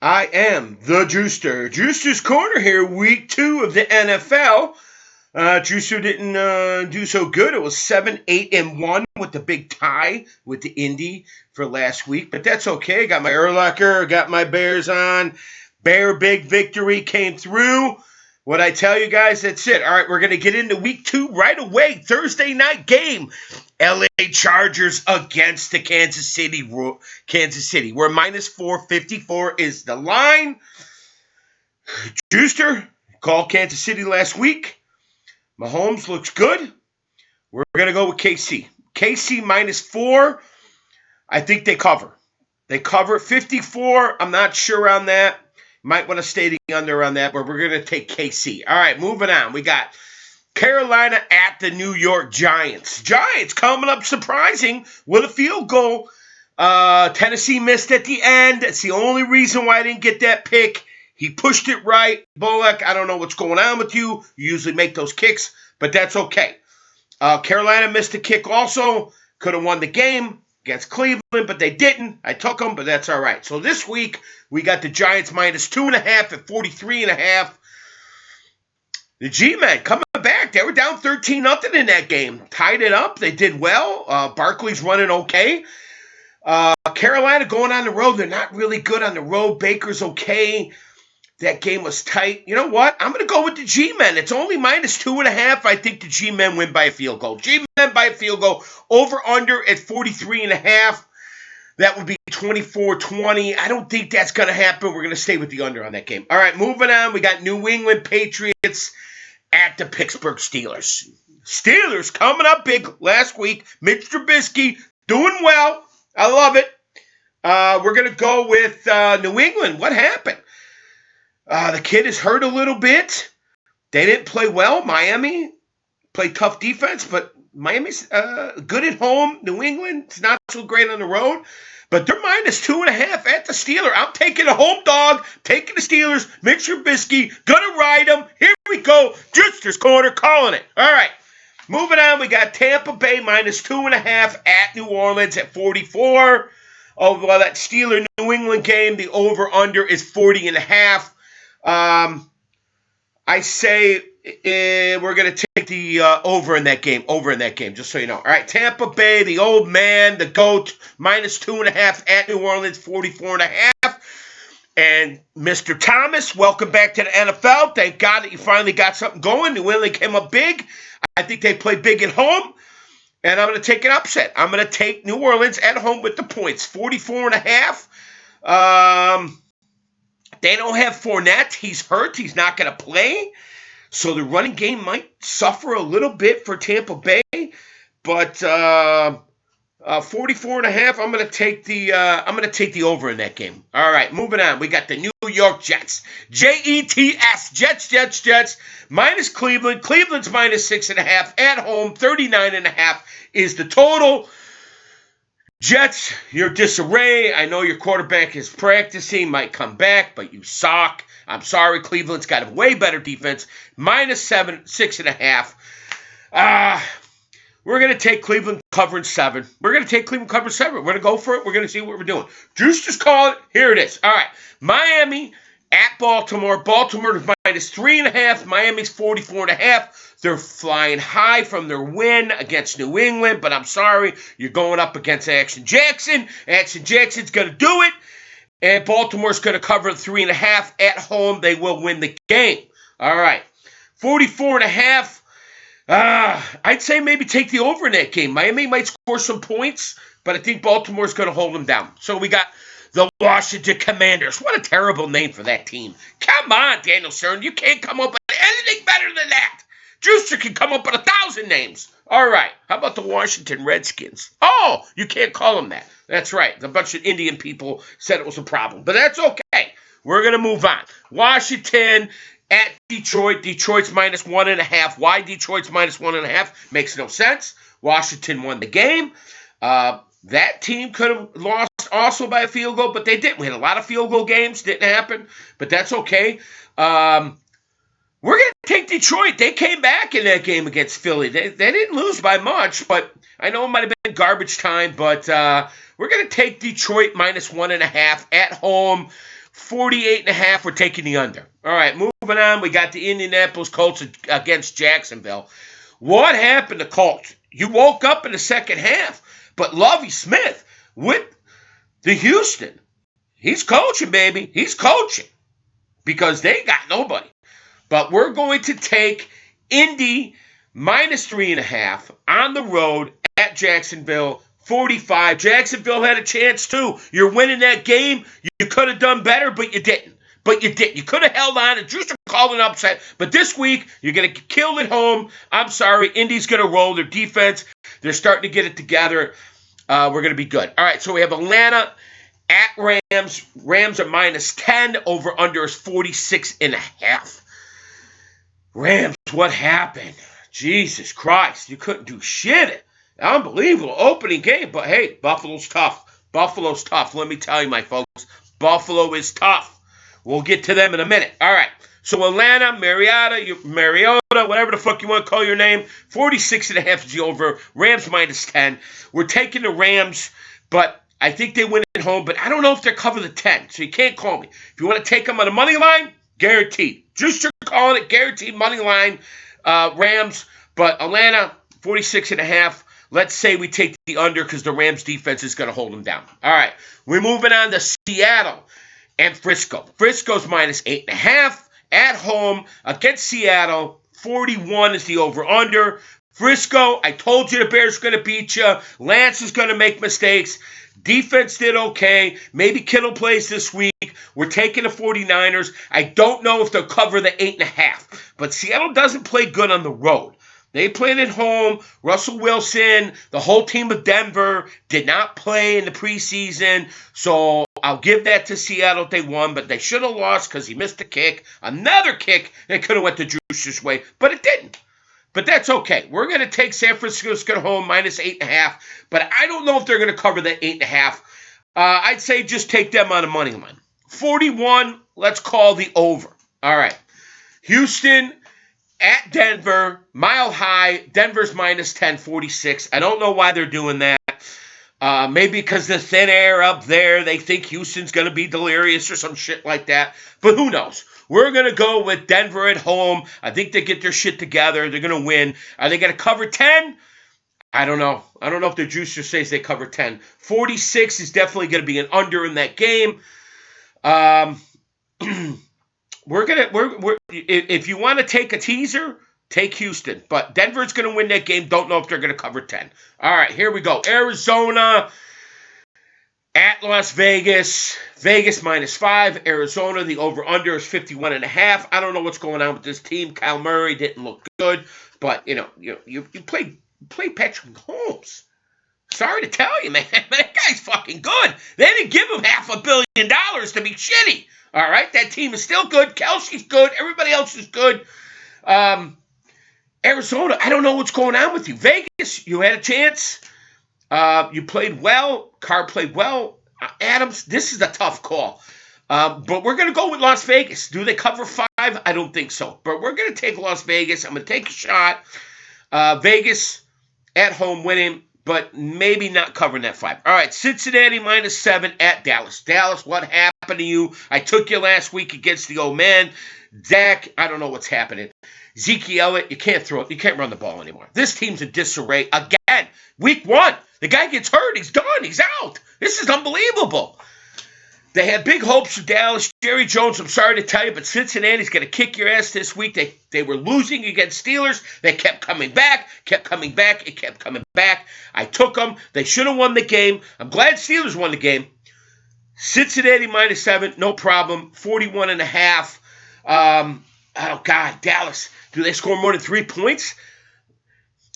I am the Juicer. Juicer's Corner here, week 2 of the NFL. Juicer didn't do so good. It was 7-8-1 with the big tie with the Indy for last week, but that's okay. Got my Urlacher, got my Bears on. Bear big victory came through. What I tell you guys, that's it. All right, we're going to get into week 2 right away. Thursday night game. LA Chargers against the Kansas City, where minus 454 is the line. Juicer called Kansas City last week. Mahomes looks good. We're going to go with KC. KC minus 4. I think they cover. They cover 54. I'm not sure on that. Might want to stay the under on that, but we're going to take KC. All right, moving on. We got Carolina at the New York Giants. Giants coming up surprising with a field goal. Tennessee missed at the end. That's the only reason why I didn't get that pick. He pushed it right. Bullock, I don't know what's going on with you. You usually make those kicks, but that's okay. Carolina missed a kick also. Could have won the game against Cleveland, but they didn't. I took them, but that's all right. So this week, we got the Giants minus 2.5 at 43.5. The G-Men coming back. They were down 13-0 in that game. Tied it up. They did well. Barkley's running okay. Carolina going on the road. They're not really good on the road. Baker's okay. That game was tight. You know what? I'm going to go with the G-Men. It's only minus 2.5. I think the G-Men win by a field goal. G-Men by a field goal. Over-under at 43.5. That would be 24-20. I don't think that's going to happen. We're going to stay with the under on that game. All right, moving on. We got New England Patriots at the Pittsburgh Steelers. Steelers coming up big last week. Mitch Trubisky doing well. I love it. We're going to go with New England. What happened? The kid is hurt a little bit. They didn't play well. Miami played tough defense, but Miami's good at home. New England's not so great on the road. But they're minus 2.5 at the Steelers. I'm taking a home dog, taking the Steelers. Mitch Trubisky, gonna ride them. Here we go. Juicer's Corner, calling it. All right, moving on. We got Tampa Bay minus 2.5 at New Orleans at 44. Oh, well, that Steeler-New England game, the over-under is 40.5. I say we're going to take the over in that game, just so you know. All right, Tampa Bay, the old man, the GOAT, minus 2.5 at New Orleans, 44.5. And Mr. Thomas, welcome back to the NFL. Thank God that you finally got something going. New England came up big. I think they play big at home. And I'm going to take an upset. I'm going to take New Orleans at home with the points, 44.5. They don't have Fournette. He's hurt. He's not going to play. So the running game might suffer a little bit for Tampa Bay. But 44.5, I'm going to take the over in that game. All right, moving on. We got the New York Jets. Jets. Jets. Minus Cleveland. Cleveland's minus 6.5 at home. 39.5 is the total. Jets, you're disarray. I know your quarterback is practicing, might come back, but you suck. I'm sorry, Cleveland's got a way better defense. Minus 6.5. We're going to take Cleveland covering 7. We're going to go for it. We're going to see what we're doing. Juice just called it. Here it is. All right. Miami at Baltimore. Baltimore is minus 3.5. Miami's 44.5. They're flying high from their win against New England, but I'm sorry, you're going up against Action Jackson. Action Jackson's going to do it, and Baltimore's going to cover 3.5 at home. They will win the game. All right, 44.5. I'd say maybe take the over in that game. Miami might score some points, but I think Baltimore's going to hold them down. So we got the Washington Commanders. What a terrible name for that team. Come on, Daniel Stern. You can't come up with anything better than that. Juicer can come up with 1,000 names. All right. How about the Washington Redskins? Oh, you can't call them that. That's right. A bunch of Indian people said it was a problem. But that's okay. We're going to move on. Washington at Detroit. Detroit's minus 1.5. Why Detroit's minus 1.5? Makes no sense. Washington won the game. That team could have lost also by a field goal, but they didn't. We had a lot of field goal games. Didn't happen. But that's okay. We're going to take Detroit. They came back in that game against Philly. They didn't lose by much, but I know it might have been garbage time. But we're going to take Detroit minus 1.5 at home. 48.5, we're taking the under. All right, moving on. We got the Indianapolis Colts against Jacksonville. What happened to Colts? You woke up in the second half, but Lovie Smith with the Houston, he's coaching, baby. He's coaching because they got nobody. But we're going to take Indy minus 3.5 on the road at Jacksonville. 45. Jacksonville had a chance too. You're winning that game. You could have done better, but you didn't. You could have held on. And Drewster called an upset. But this week, you're going to get killed at home. I'm sorry. Indy's going to roll their defense. They're starting to get it together. We're going to be good. All right, so we have Atlanta at Rams. Rams are minus 10. Over under is 46.5. Rams, what happened? Jesus Christ. You couldn't do shit. Unbelievable opening game. But hey, Buffalo's tough. Buffalo's tough. Let me tell you, my folks. Buffalo is tough. We'll get to them in a minute. All right. So Atlanta, Mariota, whatever the fuck you want to call your name, 46.5 is the over. Rams minus 10. We're taking the Rams, but I think they win at home. But I don't know if they're cover the 10, so you can't call me. If you want to take them on the money line, guaranteed. Just calling it guaranteed money line, Rams. But Atlanta, 46.5. Let's say we take the under because the Rams defense is going to hold them down. All right. We're moving on to Seattle and Frisco. Frisco's minus 8.5 at home against Seattle. 41 is the over-under. Frisco, I told you the Bears are going to beat you. Lance is going to make mistakes. Defense did okay. Maybe Kittle plays this week. We're taking the 49ers. I don't know if they'll cover the 8.5. But Seattle doesn't play good on the road. They played at home. Russell Wilson, the whole team of Denver did not play in the preseason. So I'll give that to Seattle. They won, but they should have lost because he missed a kick. Another kick that could have went the Juicer's way, but it didn't. But that's okay. We're going to take San Francisco home minus 8.5, but I don't know if they're going to cover that 8.5. I'd say just take them on a money line. 41, let's call the over. All right. Houston at Denver, mile high. Denver's minus 10, 46. I don't know why they're doing that. Maybe because the thin air up there, they think Houston's going to be delirious or some shit like that. But who knows? We're going to go with Denver at home. I think they get their shit together. They're going to win. Are they going to cover 10? I don't know. I don't know if the juicer says they cover 10. 46 is definitely going to be an under in that game. If you want to take a teaser, take Houston. But Denver's going to win that game. Don't know if they're going to cover 10. All right, here we go. Arizona at Las Vegas. Vegas minus 5. Arizona, the over-under is 51.5. I don't know what's going on with this team. Kyle Murray didn't look good. But, you play Patrick Mahomes. Sorry to tell you, man. That guy's fucking good. They didn't give him $500 million to be shitty. All right? That team is still good. Kelsey's good. Everybody else is good. Arizona, I don't know what's going on with you. Vegas, you had a chance. You played well. Carr played well. Adams, this is a tough call. But we're going to go with Las Vegas. Do they cover 5? I don't think so. But we're going to take Las Vegas. I'm going to take a shot. Vegas at home winning, but maybe not covering that 5. All right, Cincinnati minus 7 at Dallas. Dallas, what happened to you? I took you last week against the old man. Dak, I don't know what's happening. Zeke Elliott, you can't throw it. You can't run the ball anymore. This team's in disarray again. Week 1, the guy gets hurt. He's done. He's out. This is unbelievable. They had big hopes for Dallas. Jerry Jones, I'm sorry to tell you, but Cincinnati's going to kick your ass this week. They were losing against Steelers. They kept coming back. It kept coming back. I took them. They should have won the game. I'm glad Steelers won the game. Cincinnati minus 7, no problem. 41.5. Oh, God, Dallas. Do they score more than 3 points?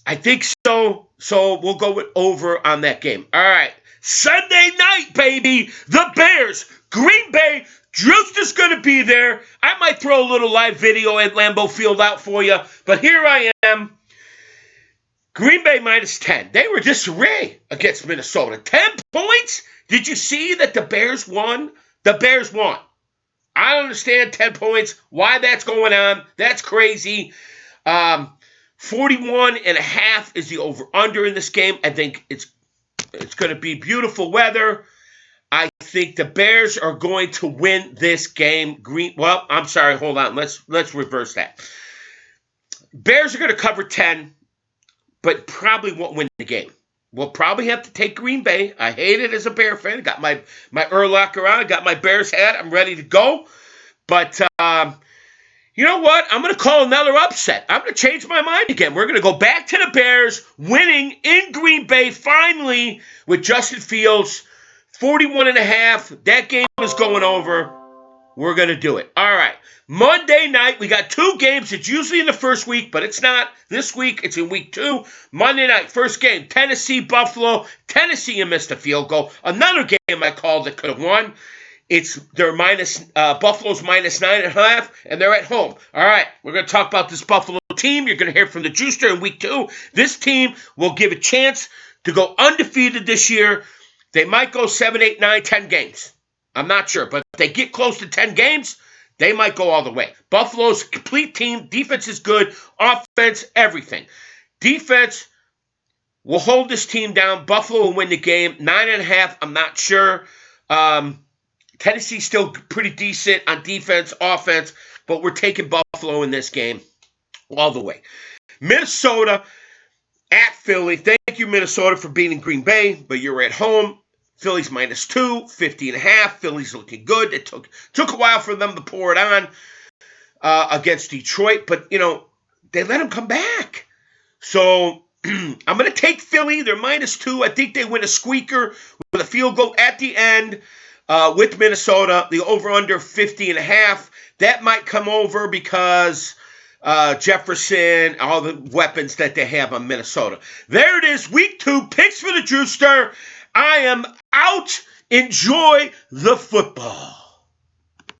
I think so. So we'll go with over on that game. All right. Sunday night, baby. The Bears. Green Bay. Drewster's going to be there. I might throw a little live video at Lambeau Field out for you. But here I am. Green Bay minus 10. They were disarray against Minnesota. 10 points? Did you see that the Bears won? The Bears won. I don't understand 10 points. Why that's going on. That's crazy. 41.5 is the over-under in this game. I think it's going to be beautiful weather. I think the Bears are going to win this game. Well, I'm sorry. Hold on. Let's reverse that. Bears are going to cover 10, but probably won't win the game. We'll probably have to take Green Bay. I hate it as a Bear fan. I got my Urlacher on. I got my Bears hat. I'm ready to go. But you know what? I'm going to call another upset. I'm going to change my mind again. We're going to go back to the Bears winning in Green Bay finally with Justin Fields. 41.5. That game is going over. We're going to do it. All right. Monday night, we got 2 games. It's usually in the first week, but it's not. This week, it's in week 2. Monday night, first game, Tennessee, Buffalo. Tennessee, you missed a field goal. Another game I called that could have won. They're Buffalo's minus 9.5, and they're at home. All right, we're going to talk about this Buffalo team. You're going to hear from the Juicer in week 2. This team will give a chance to go undefeated this year. They might go 7, 8, 9, 10 games. I'm not sure, but if they get close to 10 games, they might go all the way. Buffalo's a complete team. Defense is good. Offense, everything. Defense will hold this team down. Buffalo will win the game. 9.5, I'm not sure. Tennessee's still pretty decent on defense, offense, but we're taking Buffalo in this game all the way. Minnesota at Philly. Thank you, Minnesota, for beating Green Bay, but you're at home. Philly's minus 2, 50.5. Philly's looking good. It took a while for them to pour it on against Detroit, but, they let them come back. So I'm going to take Philly. They're minus 2. I think they win a squeaker with a field goal at the end with Minnesota. The over-under 50.5. That might come over because Jefferson, all the weapons that they have on Minnesota. There it is, week 2, picks for the Juicer. I am out. Enjoy the football.